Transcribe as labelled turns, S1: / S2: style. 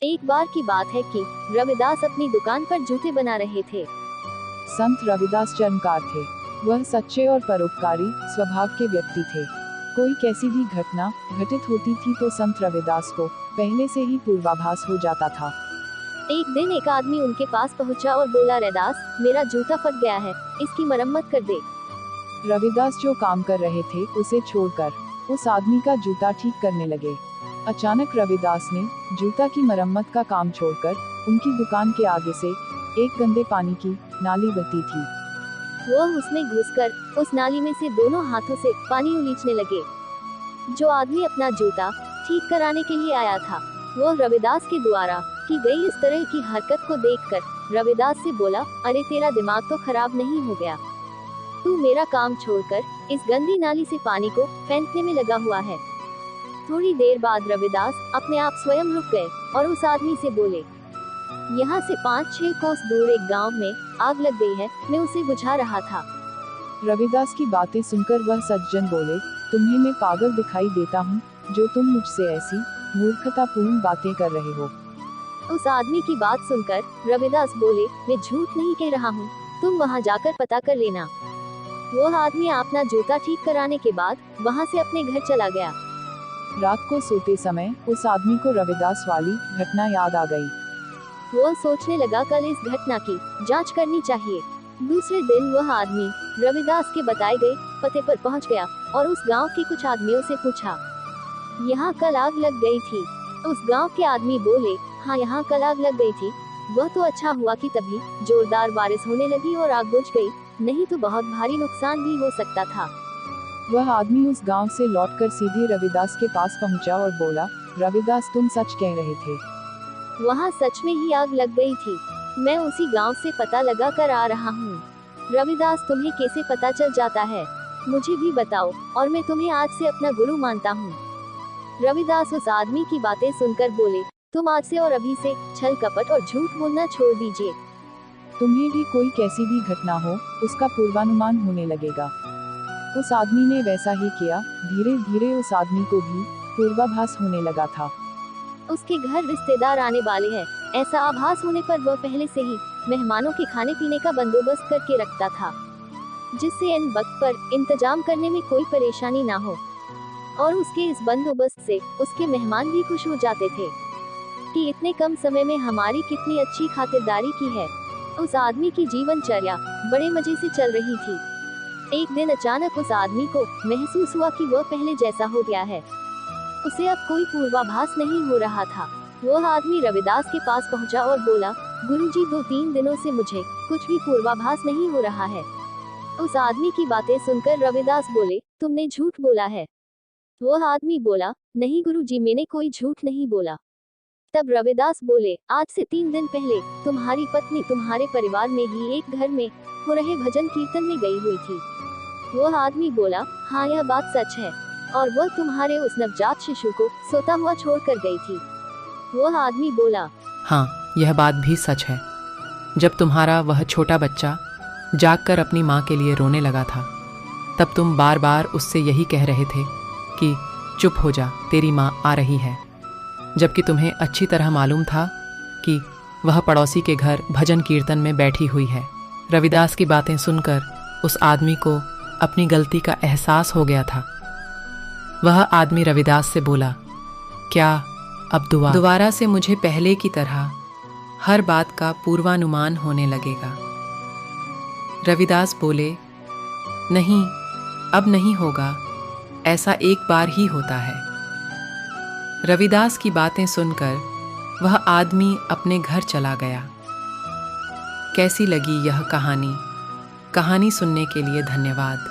S1: एक बार की बात है कि रविदास अपनी दुकान पर जूते बना रहे थे।
S2: संत रविदास चर्मकार थे। वह सच्चे और परोपकारी स्वभाव के व्यक्ति थे। कोई कैसी भी घटना घटित होती थी तो संत रविदास को पहले से ही पूर्वाभास हो जाता था।
S1: एक दिन एक आदमी उनके पास पहुंचा और बोला, रविदास, मेरा जूता फट गया है, इसकी मरम्मत कर दे।
S2: रविदास जो काम कर रहे थे उसे छोड़कर उस आदमी का जूता ठीक करने लगे। अचानक रविदास ने जूता की मरम्मत का काम छोड़कर उनकी दुकान के आगे से एक गंदे पानी की नाली बहती थी।
S1: वो उसमें घुसकर उस नाली में से दोनों हाथों से पानी उलीचने लगे। जो आदमी अपना जूता ठीक कराने के लिए आया था, वो रविदास के द्वारा की गई इस तरह की हरकत को देखकर रविदास से बोला, अरे तेरा दिमाग तो खराब नहीं हो गया? तू मेरा काम छोड़कर इस गंदी नाली से पानी को फेंकने में लगा हुआ है। थोड़ी देर बाद रविदास अपने आप स्वयं रुक गए और उस आदमी से बोले, यहाँ से 5-6 कोस दूर एक गांव में आग लग गई है, मैं उसे बुझा रहा था।
S2: रविदास की बातें सुनकर वह सज्जन बोले, तुम्हें मैं पागल दिखाई देता हूँ जो तुम मुझसे ऐसी मूर्खतापूर्ण बातें कर रहे हो।
S1: उस आदमी की बात सुनकर रविदास बोले, मैं झूठ नहीं कह रहा हूँ, तुम वहाँ जाकर पता कर लेना। वो आदमी अपना जूता ठीक कराने के बाद वहाँ से अपने घर चला गया।
S2: रात को सोते समय उस आदमी को रविदास वाली घटना याद आ गई।
S1: वो सोचने लगा, कल इस घटना की जांच करनी चाहिए। दूसरे दिन वह आदमी रविदास के बताए गए पते पर पहुंच गया और उस गांव के कुछ आदमियों से पूछा, यहाँ कल आग लग गई थी? उस गांव के आदमी बोले, हाँ, यहाँ कल आग लग गई थी। वह तो अच्छा हुआ कि तभी जोरदार बारिश होने लगी और आग बुझ गई, नहीं तो बहुत भारी नुकसान भी हो सकता था।
S2: वह आदमी उस गांव से लौटकर सीधे रविदास के पास पहुंचा और बोला, रविदास, तुम सच कह रहे थे,
S1: वहाँ सच में ही आग लग गई थी। मैं उसी गांव से पता लगा कर आ रहा हूँ। रविदास, तुम्हें कैसे पता चल जाता है? मुझे भी बताओ और मैं तुम्हें आज से अपना गुरु मानता हूँ। रविदास उस आदमी की बातें सुनकर बोले, तुम आज से और अभी से छल कपट और झूठ बोलना छोड़ दीजिए।
S2: तुम्हें भी कोई कैसी भी घटना हो उसका पूर्वानुमान होने लगेगा। उस आदमी ने वैसा ही किया। धीरे धीरे उस आदमी को भी पूर्वाभास होने लगा था।
S1: उसके घर रिश्तेदार आने वाले हैं, ऐसा आभास होने पर वह पहले से ही मेहमानों के खाने पीने का बंदोबस्त करके रखता था, जिससे इन वक्त पर इंतजाम करने में कोई परेशानी ना हो। और उसके इस बंदोबस्त से उसके मेहमान भी खुश हो जाते थे कि इतने कम समय में हमारी कितनी अच्छी खातिरदारी की है। उस आदमी की जीवनचर्या बड़े मजे से चल रही थी। एक दिन अचानक उस आदमी को महसूस हुआ कि वह पहले जैसा हो गया है। उसे अब कोई पूर्वाभास नहीं हो रहा था। वह आदमी रविदास के पास पहुंचा और बोला, गुरुजी, 2-3 दिनों से मुझे कुछ भी पूर्वाभास नहीं हो रहा है। उस आदमी की बातें सुनकर रविदास बोले, तुमने झूठ बोला है। वह आदमी बोला, नहीं गुरुजी, मैंने कोई झूठ नहीं बोला। तब रविदास बोले, आज से 3 दिन पहले तुम्हारी पत्नी तुम्हारे परिवार में ही एक घर में हो रहे भजन कीर्तन में गई हुई थी। वह आदमी बोला, हाँ, यह बात सच है, और वह तुम्हारे उस नवजात शिशु को सोता हुआ छोड़कर गई थी। वह आदमी बोला,
S3: हाँ, यह बात भी सच है। जब तुम्हारा वह छोटा बच्चा जागकर अपनी माँ के लिए रोने लगा था, तब तुम बार बार उससे यही कह रहे थे कि चुप हो जा, तेरी माँ आ रही है, जबकि तुम्हें अच्छी तरह मालूम था कि वह पड़ोसी के घर भजन कीर्तन में बैठी हुई है। रविदास की बातें सुनकर उस आदमी को अपनी गलती का एहसास हो गया था। वह आदमी रविदास से बोला, क्या अब दोबारा से मुझे पहले की तरह हर बात का पूर्वानुमान होने लगेगा? रविदास बोले, नहीं, अब नहीं होगा, ऐसा एक बार ही होता है। रविदास की बातें सुनकर वह आदमी अपने घर चला गया। कैसी लगी यह कहानी? कहानी सुनने के लिए धन्यवाद।